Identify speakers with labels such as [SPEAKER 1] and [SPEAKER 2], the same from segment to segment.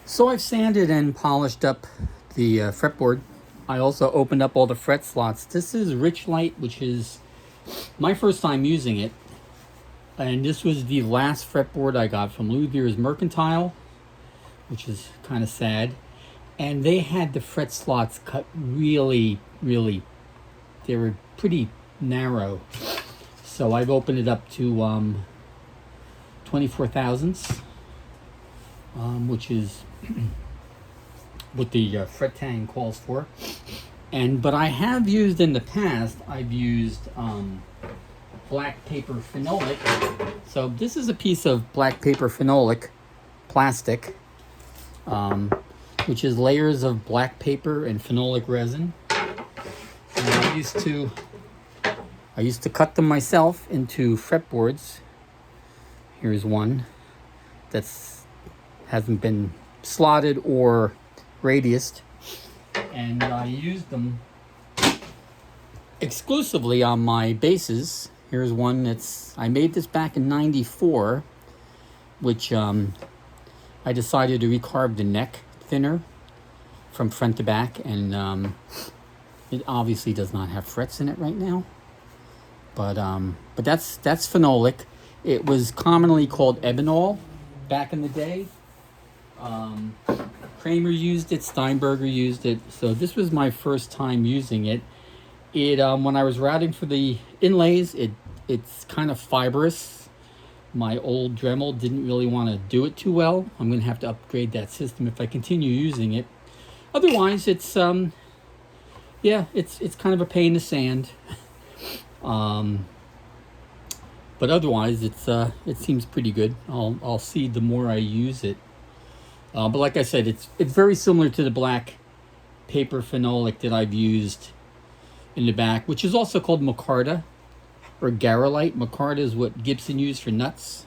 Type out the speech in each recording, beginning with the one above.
[SPEAKER 1] So I've sanded and polished up the fretboard. I also opened up all the fret slots. This is Rich Light, which is my first time using it. And this was the last fretboard I got from Luthier's Mercantile, which is kind of sad. And they had the fret slots cut really, they were pretty narrow. So I've opened it up to 24 thousandths, which is what the fret tang calls for. But I have used in the past, I've used black paper phenolic. So this is a piece of black paper phenolic plastic, which is layers of black paper and phenolic resin. And I used to cut them myself into fretboards. Here's one that's hasn't been slotted or radiused, and I used them exclusively on my bases. Here's one I made this back in '94, which I decided to recarve the neck thinner from front to back, and it obviously does not have frets in it right now, but that's phenolic. It was commonly called ebonol back in the day. Kramer used it, Steinberger used it, so this was my first time using it. When I was routing for the inlays, it's kind of fibrous. My old Dremel didn't really want to do it too well. I'm going to have to upgrade that system if I continue using it. Otherwise, it's kind of a pain to sand. But otherwise, it seems pretty good. I'll see the more I use it. But like I said, it's very similar to the black paper phenolic that I've used in the back, which is also called micarta or garolite. Micarta is what Gibson used for nuts.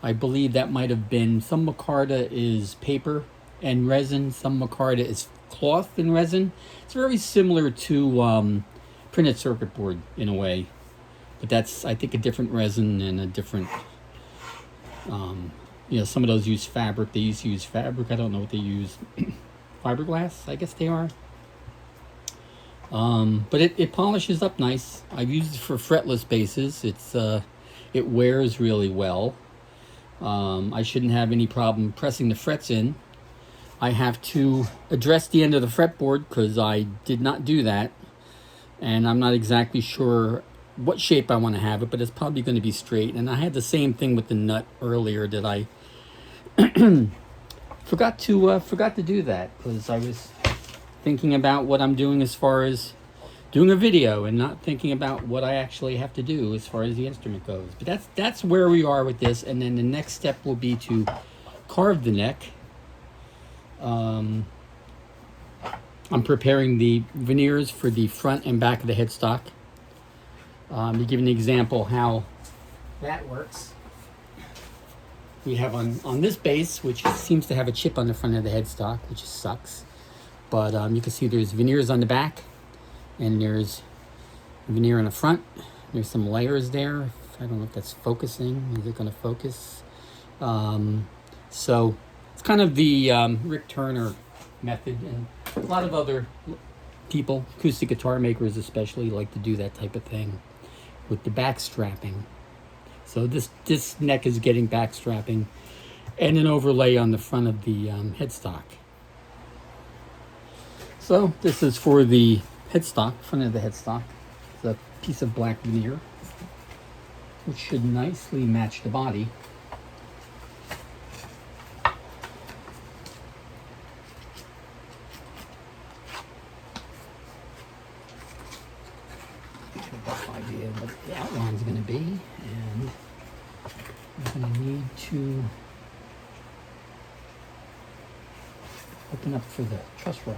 [SPEAKER 1] I believe that might have been, some micarta is paper and resin, some micarta is cloth and resin. It's very similar to printed circuit board in a way. But that's, I think, a different resin and a different, some of those use fabric. They used to use fabric. I don't know what they use. Fiberglass, I guess they are. But it polishes up nice. I've used it for fretless bases. It wears really well. I shouldn't have any problem pressing the frets in. I have to address the end of the fretboard because I did not do that. And I'm not exactly sure what shape I want to have it, but it's probably going to be straight. And I had the same thing with the nut earlier that I forgot to do that because I was thinking about what I'm doing as far as doing a video and not thinking about what I actually have to do as far as the instrument goes. But that's where we are with this. And then the next step will be to carve the neck. I'm preparing the veneers for the front and back of the headstock. To give an example how that works, we have on this base, which seems to have a chip on the front of the headstock, which sucks. But you can see there's veneers on the back, and there's veneer on the front. There's some layers there. I don't know if that's focusing. Is it going to focus? So it's kind of the Rick Turner method, and a lot of other people, acoustic guitar makers especially, like to do that type of thing with the back strapping. So this neck is getting back strapping and an overlay on the front of the headstock. So this is for the headstock, front of the headstock. It's a piece of black veneer, which should nicely match the body. Idea what the outline's going to be, and I'm going to need to open up for the truss rod.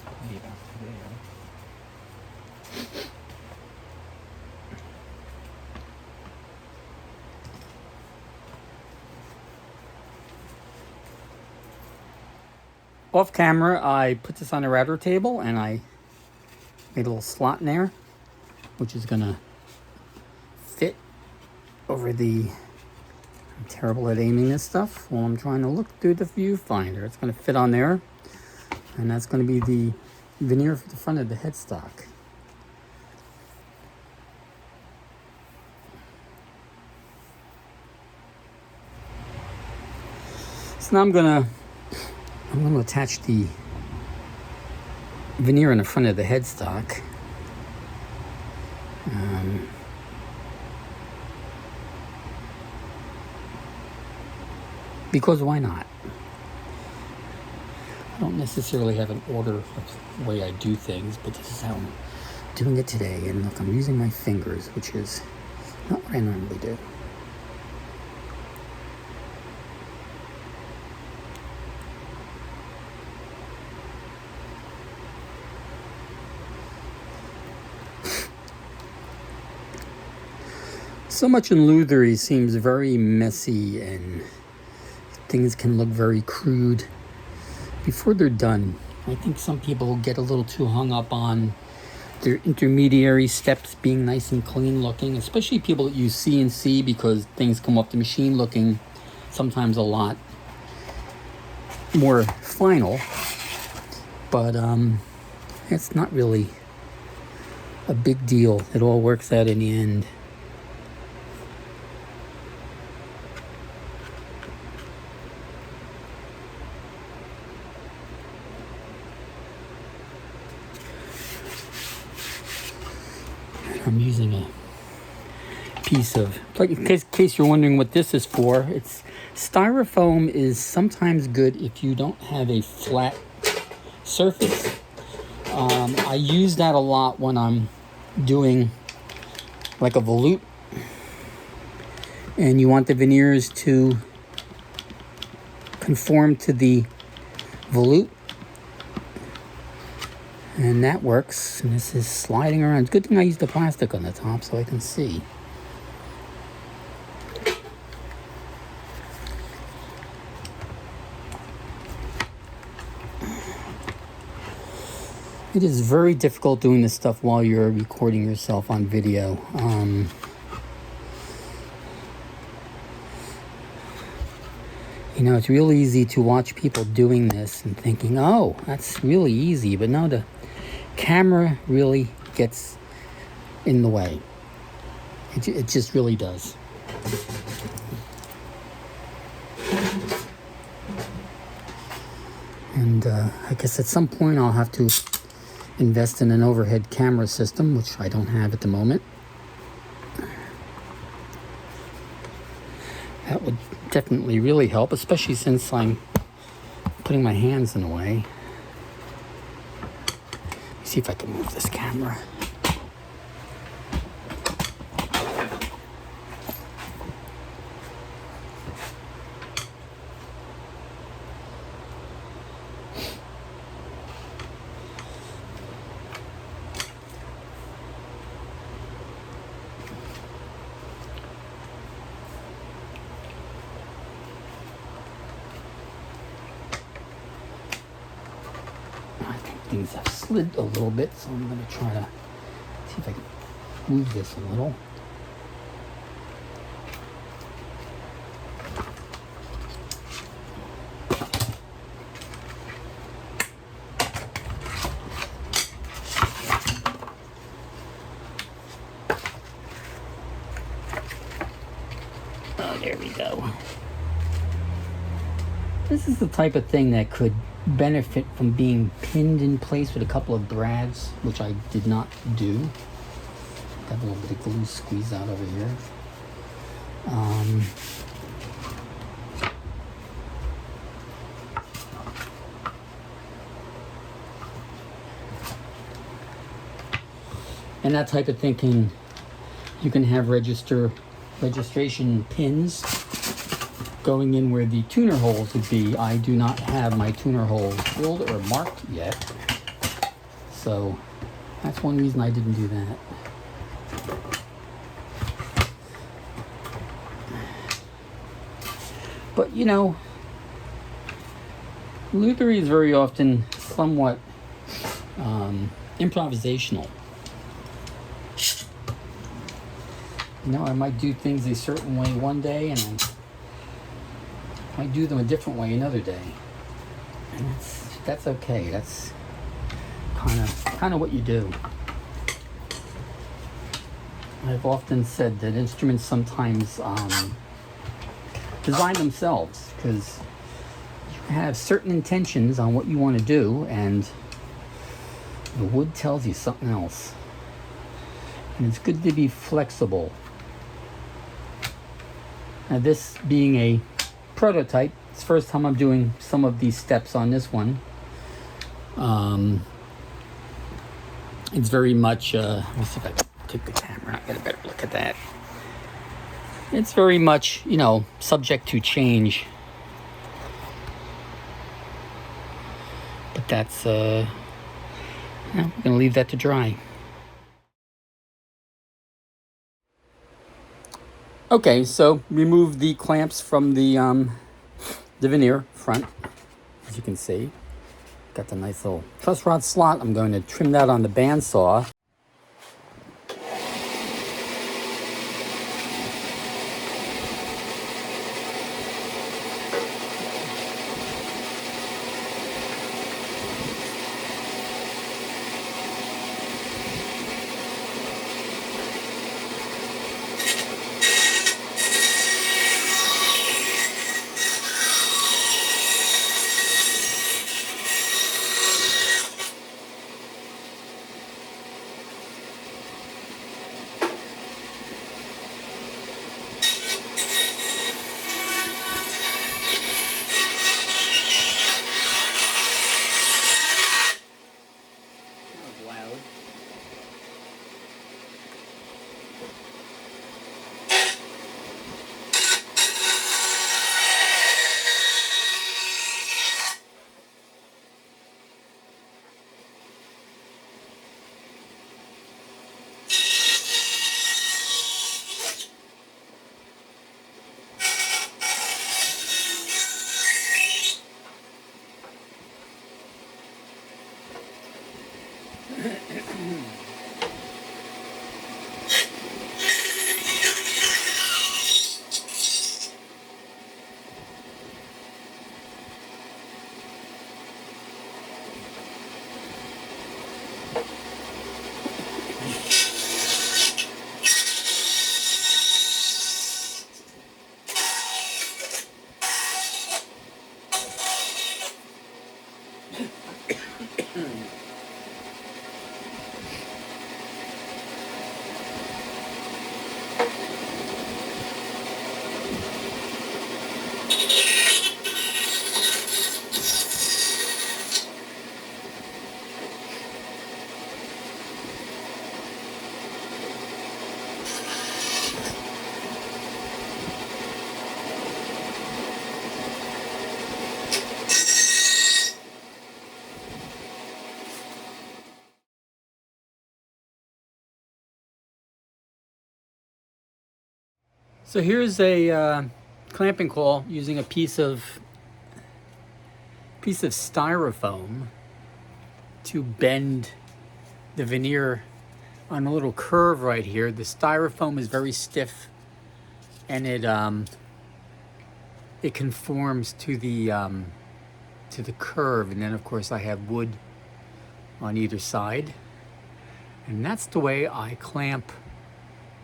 [SPEAKER 1] Probably about there. Off camera, I put this on a router table and I made a little slot in there, which is gonna fit over the, I'm terrible at aiming this stuff while I'm trying to look through the viewfinder. It's gonna fit on there, and that's gonna be the veneer for the front of the headstock. So now I'm gonna attach the veneer in the front of the headstock. Because why not? I don't necessarily have an order of the way I do things, but this is how I'm doing it today. And look, I'm using my fingers, which is not what I normally do. So much in lutherie seems very messy and things can look very crude before they're done. I think some people get a little too hung up on their intermediary steps being nice and clean looking, especially people that use CNC, because things come off the machine looking sometimes a lot more final. But it's not really a big deal. It all works out in the end. I'm using a piece of, like, in case you're wondering what this is for, it's styrofoam is sometimes good if you don't have a flat surface. I use that a lot when I'm doing like a volute and you want the veneers to conform to the volute. And that works, and this is sliding around. It's a good thing I used the plastic on the top so I can see. It is very difficult doing this stuff while you're recording yourself on video. You know, it's real easy to watch people doing this and thinking, oh, that's really easy. But no, the camera really gets in the way. It just really does. And I guess at some point I'll have to invest in an overhead camera system, which I don't have at the moment. That would definitely really help, especially since I'm putting my hands in the way. Let me see if I can move this camera. Things have slid a little bit, so I'm going to try to see if I can move this a little. Oh, there we go. This is the type of thing that could benefit from being pinned in place with a couple of brads, which I did not do. Got a little bit of glue squeezed out over here. And that type of thinking, you can have registration pins going in where the tuner holes would be. I do not have my tuner holes filled or marked yet, so that's one reason I didn't do that. But you know, Lutherie is very often somewhat improvisational. You know, I might do things a certain way one day, and I might do them a different way another day, and that's okay. That's kind of what you do. I've often said that instruments sometimes design themselves, because you have certain intentions on what you want to do, and the wood tells you something else. And it's good to be flexible. Now, this being a prototype, it's the first time I'm doing some of these steps on this one. It's very much, let me see if I can take the camera, get a better look at that. It's very much, you know, subject to change. But that's, we're going to leave that to dry. Okay, so remove the clamps from the veneer front, as you can see. Got the nice little truss rod slot. I'm going to trim that on the bandsaw. So here's a clamping claw using a piece of styrofoam to bend the veneer on a little curve right here. The styrofoam is very stiff, and it conforms to the curve. And then of course I have wood on either side, and that's the way I clamp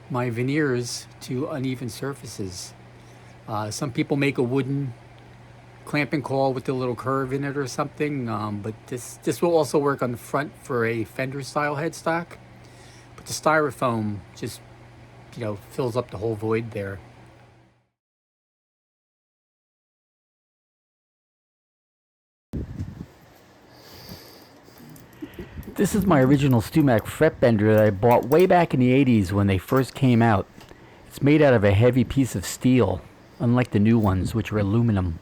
[SPEAKER 1] my veneers to uneven surfaces. Some people make a wooden clamping claw with a little curve in it or something, but this will also work on the front for a fender style headstock. But the styrofoam just, you know, fills up the whole void there. This is my original Stumac fret bender that I bought way back in the 80s when they first came out. It's made out of a heavy piece of steel, unlike the new ones, which are aluminum.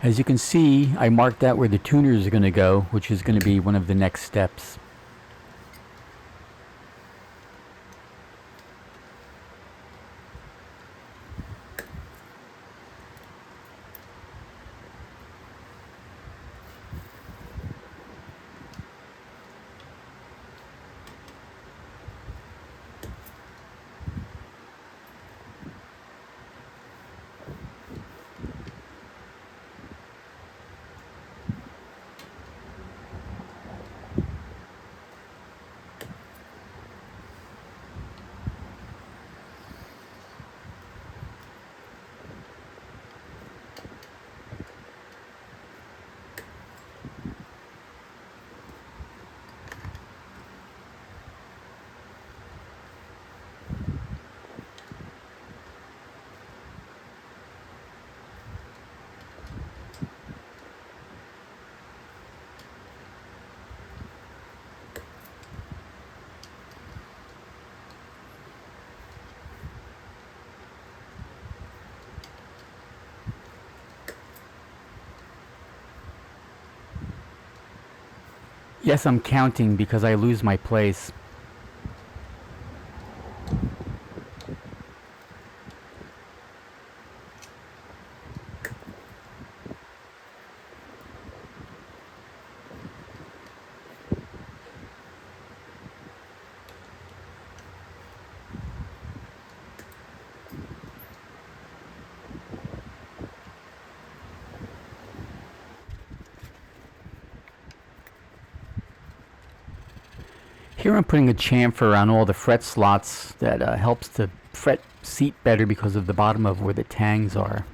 [SPEAKER 1] As you can see, I marked out where the tuners are going to go, which is going to be one of the next steps. Yes, I'm counting because I lose my place. Here I'm putting a chamfer on all the fret slots that helps the fret seat better because of the bottom of where the tangs are.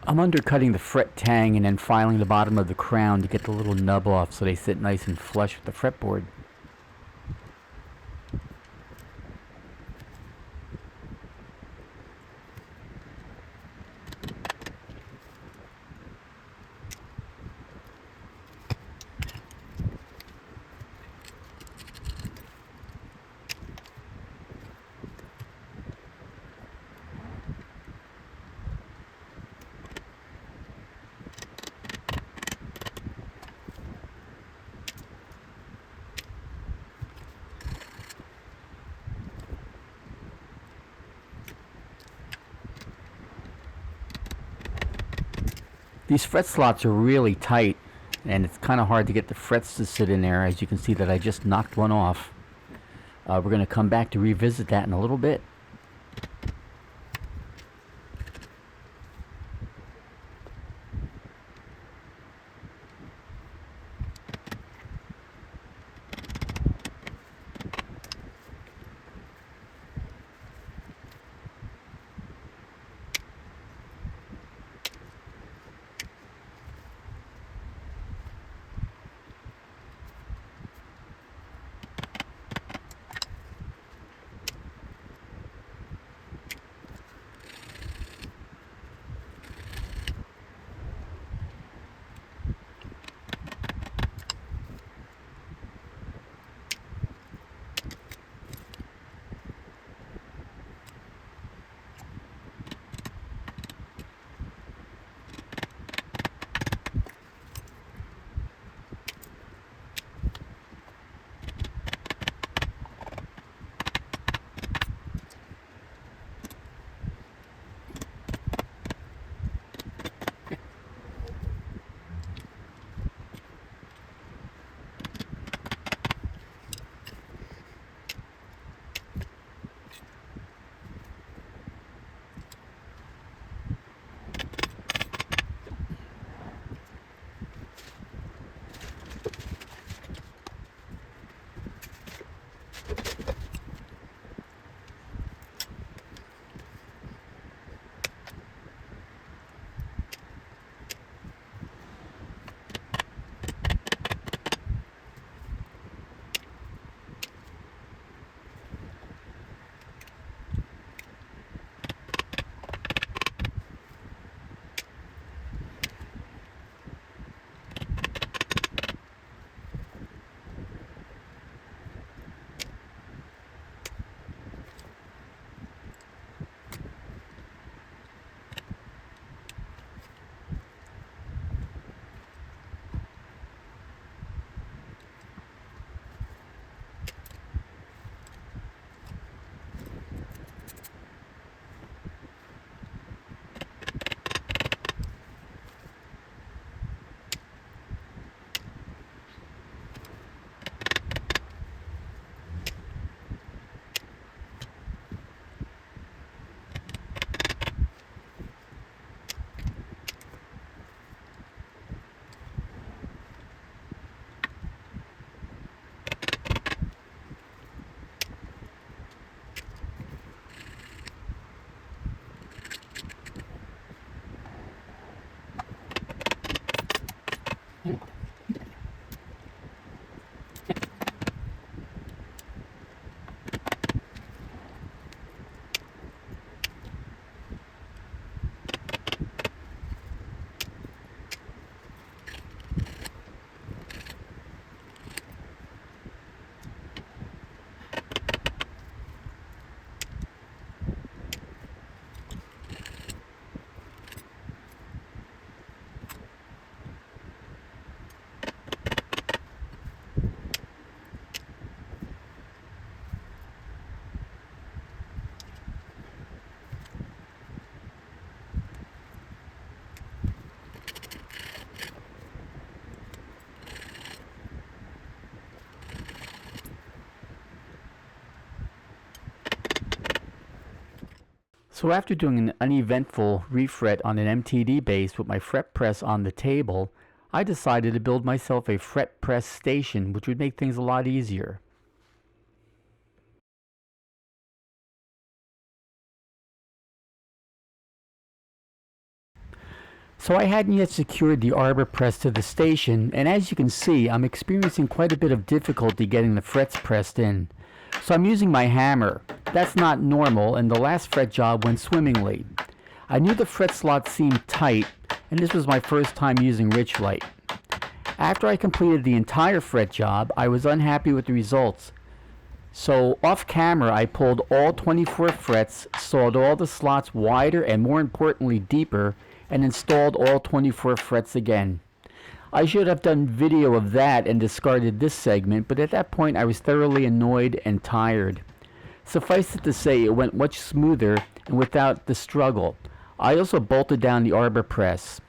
[SPEAKER 1] I'm undercutting the fret tang and then filing the bottom of the crown to get the little nub off so they sit nice and flush with the fretboard. These fret slots are really tight, and it's kind of hard to get the frets to sit in there. As you can see that I just knocked one off. We're going to come back to revisit that in a little bit. So after doing an uneventful refret on an MTD base with my fret press on the table, I decided to build myself a fret press station, which would make things a lot easier. So I hadn't yet secured the arbor press to the station, and as you can see, I'm experiencing quite a bit of difficulty getting the frets pressed in. So I'm using my hammer. That's not normal, and the last fret job went swimmingly. I knew the fret slot seemed tight, and this was my first time using Richlight. After I completed the entire fret job, I was unhappy with the results. So off camera, I pulled all 24 frets, sawed all the slots wider and more importantly deeper, and installed all 24 frets again. I should have done video of that and discarded this segment, but at that point I was thoroughly annoyed and tired. Suffice it to say, it went much smoother and without the struggle. I also bolted down the arbor press.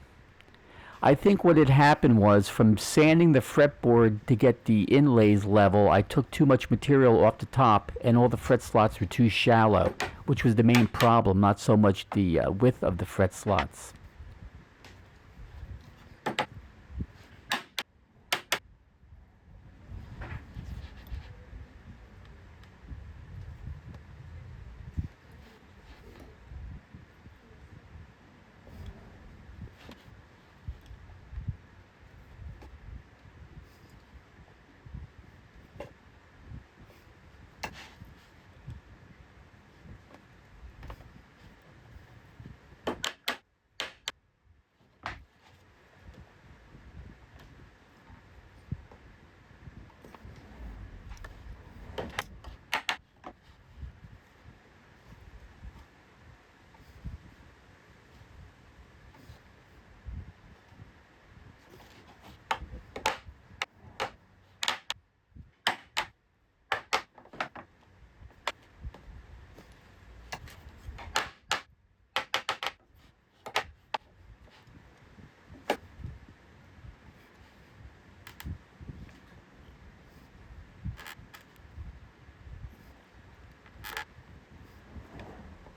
[SPEAKER 1] I think what had happened was, from sanding the fretboard to get the inlays level, I took too much material off the top and all the fret slots were too shallow, which was the main problem, not so much the width of the fret slots.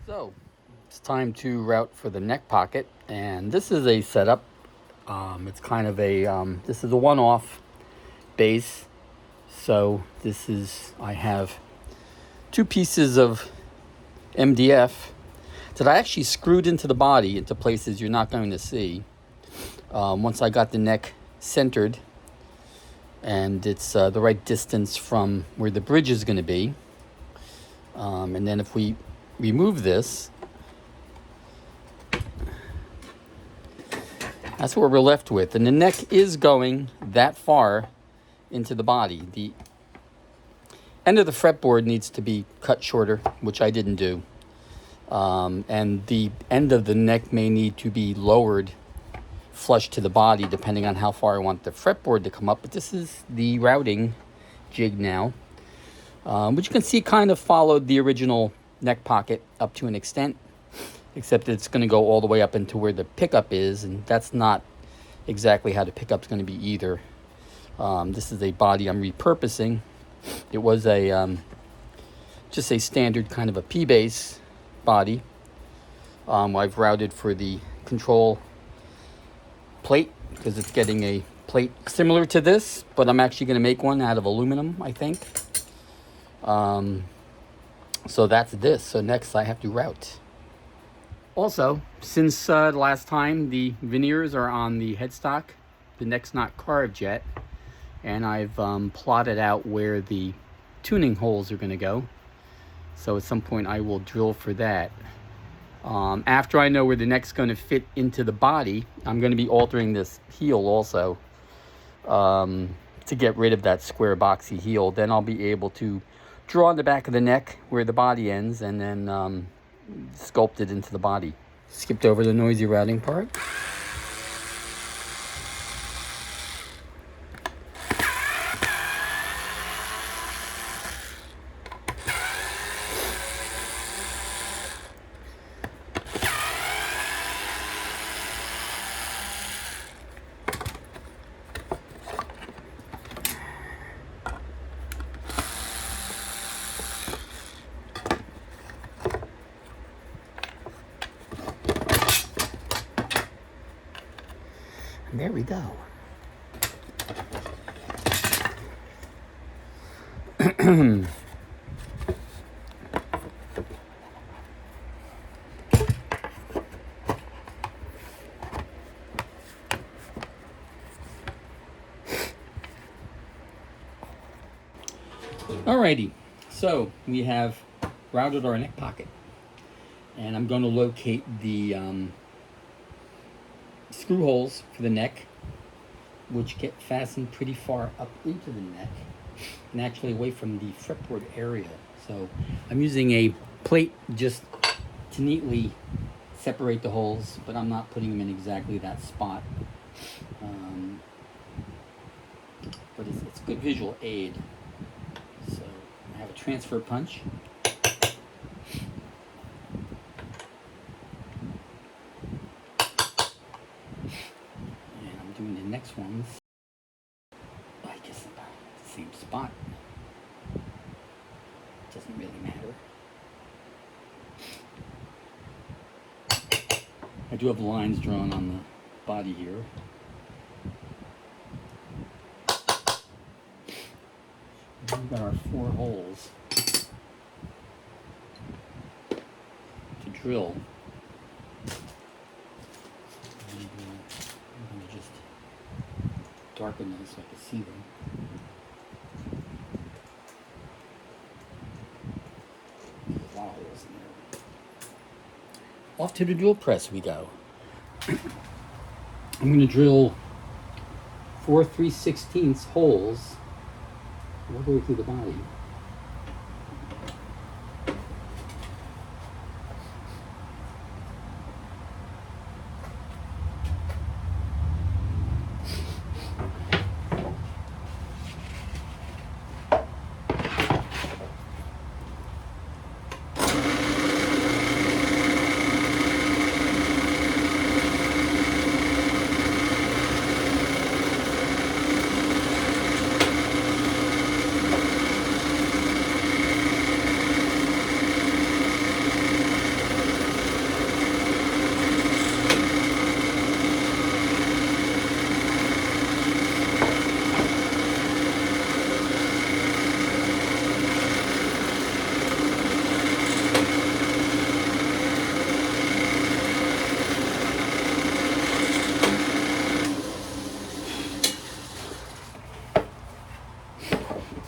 [SPEAKER 1] So, it's time to route for the neck pocket, and this is a setup. It's kind of a, this is a one-off base. So I have two pieces of MDF that I actually screwed into the body into places you're not going to see. Once I got the neck centered and it's the right distance from where the bridge is going to be. And then if we remove this, that's what we're left with. And the neck is going that far into the body. The end of the fretboard needs to be cut shorter, which I didn't do. And the end of the neck may need to be lowered flush to the body, depending on how far I want the fretboard to come up. But this is the routing jig now, which you can see kind of followed the original neck pocket up to an extent, except that it's going to go all the way up into where the pickup is, and that's not exactly how the pickup's going to be either. This is a body I'm repurposing. It was a just a standard kind of a P-base body. I've routed for the control plate because it's getting a plate similar to this, but I'm actually going to make one out of aluminum, I think. So that's this. So next I have to route. Also, since last time, the veneers are on the headstock the neck's not carved yet, and I've plotted out where the tuning holes are going to go. So at some point I will drill for that. After I know where the neck's going to fit into the body, I'm going to be altering this heel also to get rid of that square boxy heel. Then I'll be able to draw on the back of the neck where the body ends and then sculpt it into the body. Skipped over the noisy routing part. And there we go. Alrighty, so we have routed our neck pocket, and I'm going to locate the screw holes for the neck, which get fastened pretty far up into the neck and actually away from the fretboard area. So I'm using a plate just to neatly separate the holes, but I'm not putting them in exactly that spot. But it's a good visual aid. So I have a transfer punch. Doing the next ones, I guess about the same spot. Doesn't really matter. I do have lines drawn on the body here. We've got our 4 holes to drill. Darken those so I can see them. There's a lot of holes in there. Off to the drill press we go. I'm going to drill 4 3/16 holes all the way through the body.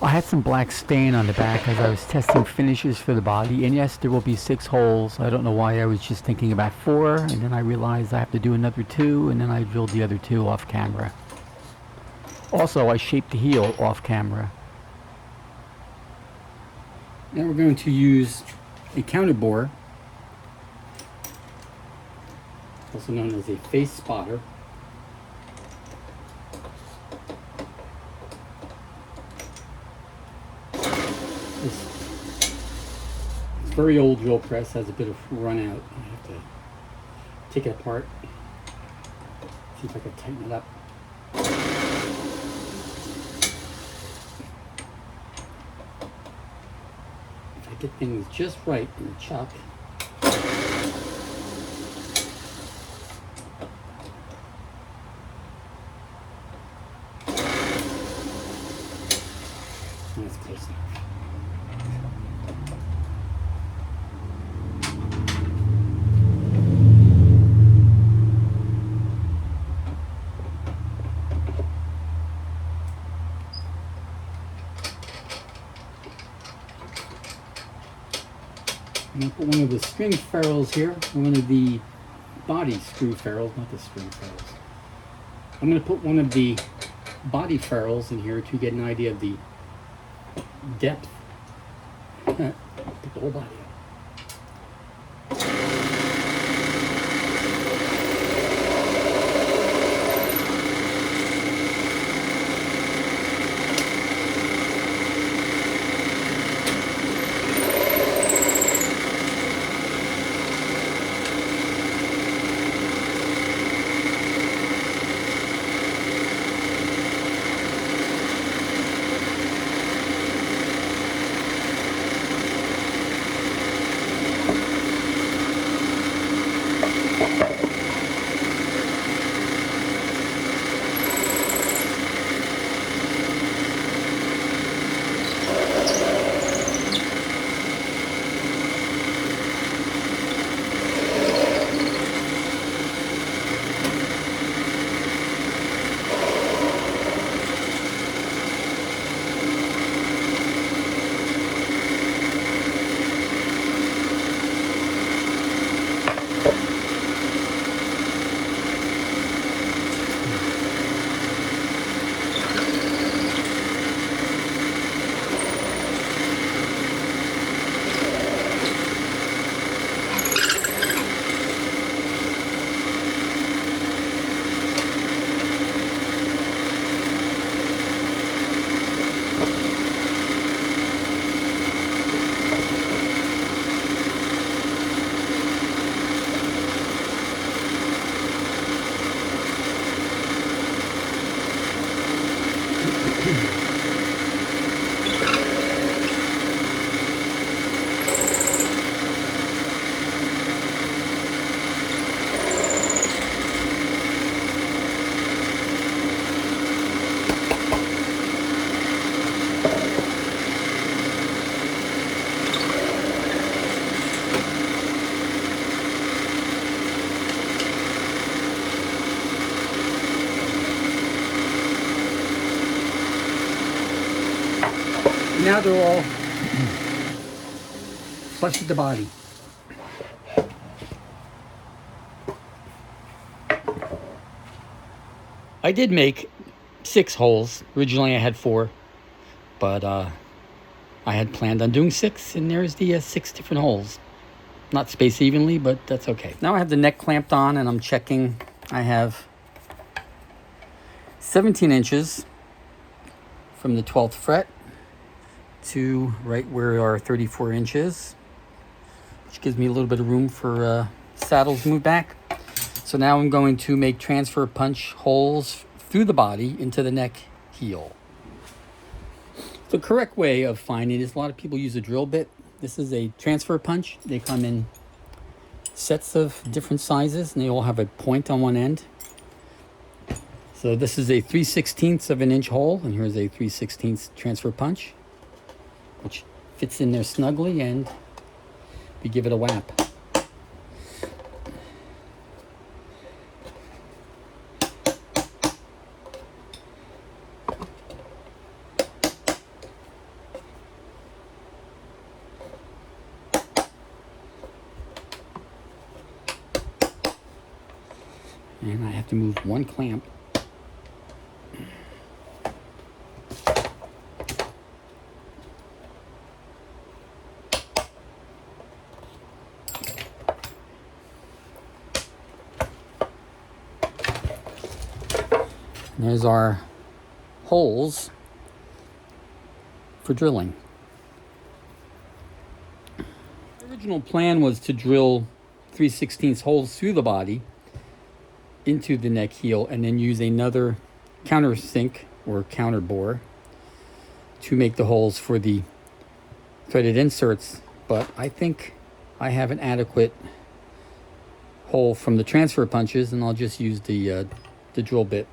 [SPEAKER 1] I had some black stain on the back as I was testing finishes for the body, and yes, there will be 6 holes. I don't know why I was just thinking about 4, and then I realized I have to do another 2, and then I drilled the other 2 off camera. Also, I shaped the heel off camera. Now we're going to use a counter bore, also known as a face spotter. This very old drill press has a bit of run out. I have to take it apart, see if I can tighten it up. If I get things just right in the chuck, that's close enough. I'm going to put one of the string ferrules here, and one of the body screw ferrules, not the string ferrules. I'm going to put one of the body ferrules in here to get an idea of the depth. Put the whole body up. Now they're all flush with the body. I did make 6 holes. Originally I had 4, but I had planned on doing 6, and there's the 6 different holes. Not spaced evenly, but that's okay. Now I have the neck clamped on, and I'm checking. I have 17 inches from the 12th fret to right where our 34 inches, which gives me a little bit of room for saddles to move back. So now I'm going to make transfer punch holes through the body into the neck heel. The correct way of finding it is a lot of people use a drill bit. This is a transfer punch. They come in sets of different sizes, and they all have a point on one end. So this is a 3/16 of an inch hole, and here's a 3/16 transfer punch, which fits in there snugly, and we give it a whap. And I have to move one clamp. There's our holes for drilling. The original plan was to drill 3/16 holes through the body into the neck heel, and then use another countersink or counter bore to make the holes for the threaded inserts. But I think I have an adequate hole from the transfer punches, and I'll just use the drill bit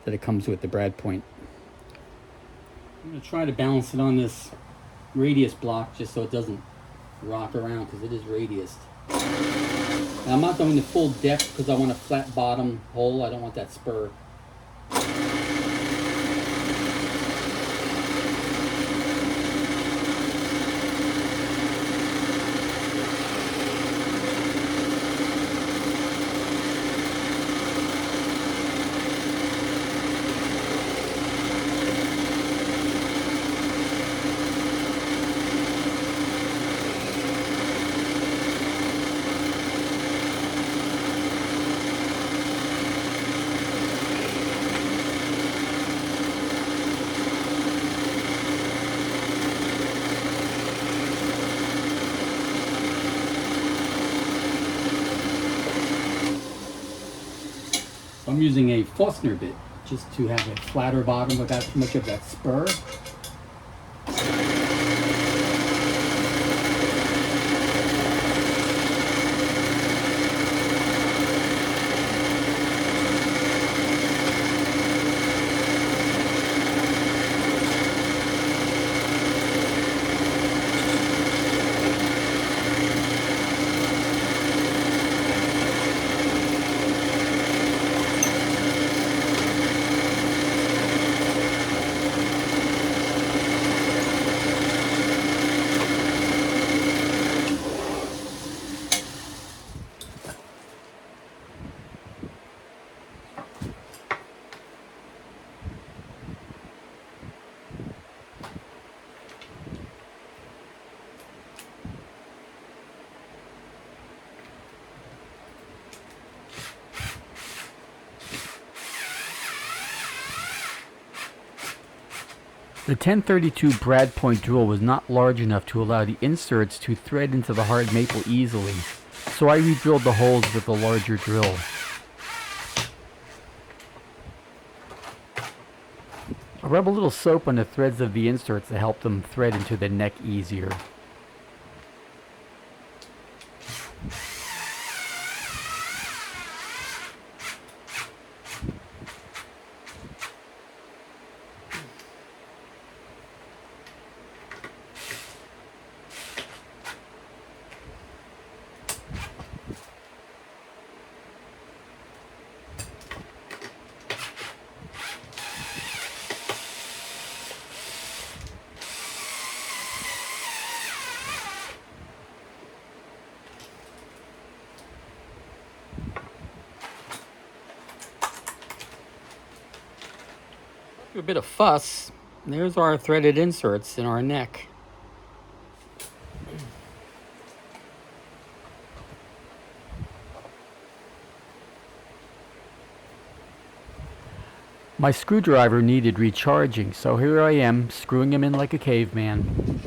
[SPEAKER 1] that it comes with, the brad point. I'm going to try to balance it on this radius block just so it doesn't rock around, because it is radiused. And I'm not going to full depth because I want a flat bottom hole. I don't want that spur. So I'm using a Forstner bit just to have a flatter bottom without too much of that spur. The 1032 brad point drill was not large enough to allow the inserts to thread into the hard maple easily, so I re-drilled the holes with a larger drill. I rub a little soap on the threads of the inserts to help them thread into the neck easier. A bit of fuss. There's our threaded inserts in our neck. My screwdriver needed recharging, so here I am, screwing him in like a caveman.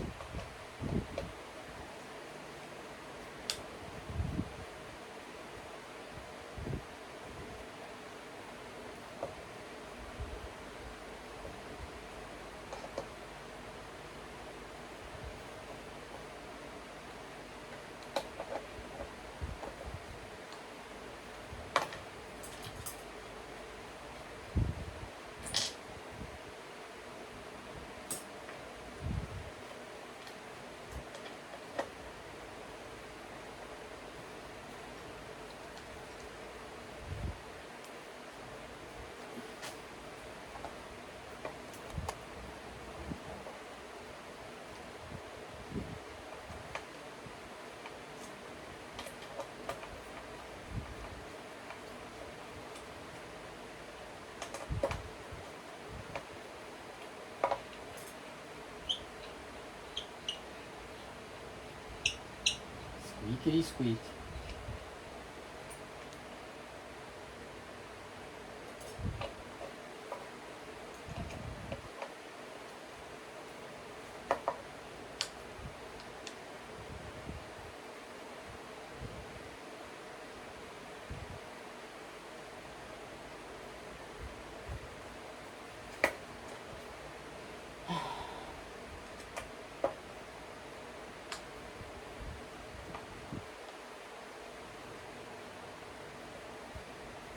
[SPEAKER 1] Squeakity squeak.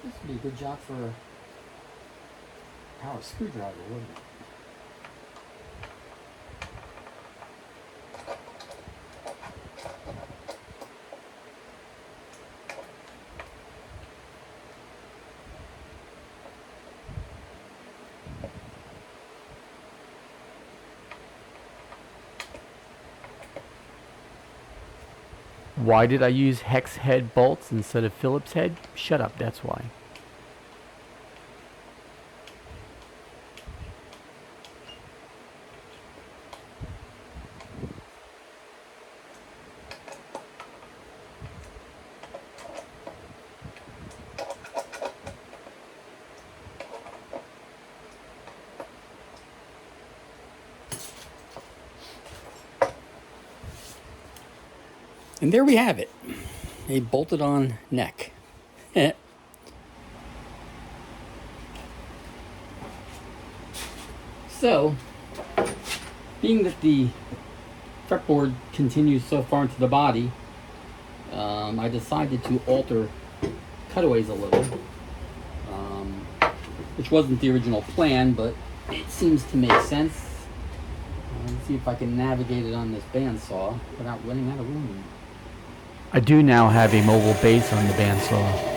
[SPEAKER 1] This would be a good job for a power screwdriver, wouldn't it? Why did I use hex head bolts instead of Phillips head? Shut up, that's why. And there we have it, a bolted on neck. So, being that the fretboard continues so far into the body, I decided to alter cutaways a little, which wasn't the original plan, but it seems to make sense. Let's see if I can navigate it on this bandsaw without running out of room. I do now have a mobile base on the bandsaw.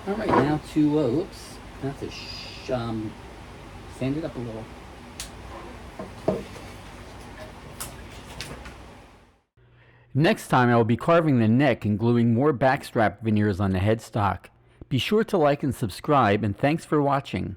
[SPEAKER 1] Alright, now to, oops, I have to sand it up a little. Next time I will be carving the neck and gluing more backstrap veneers on the headstock. Be sure to like and subscribe, and thanks for watching.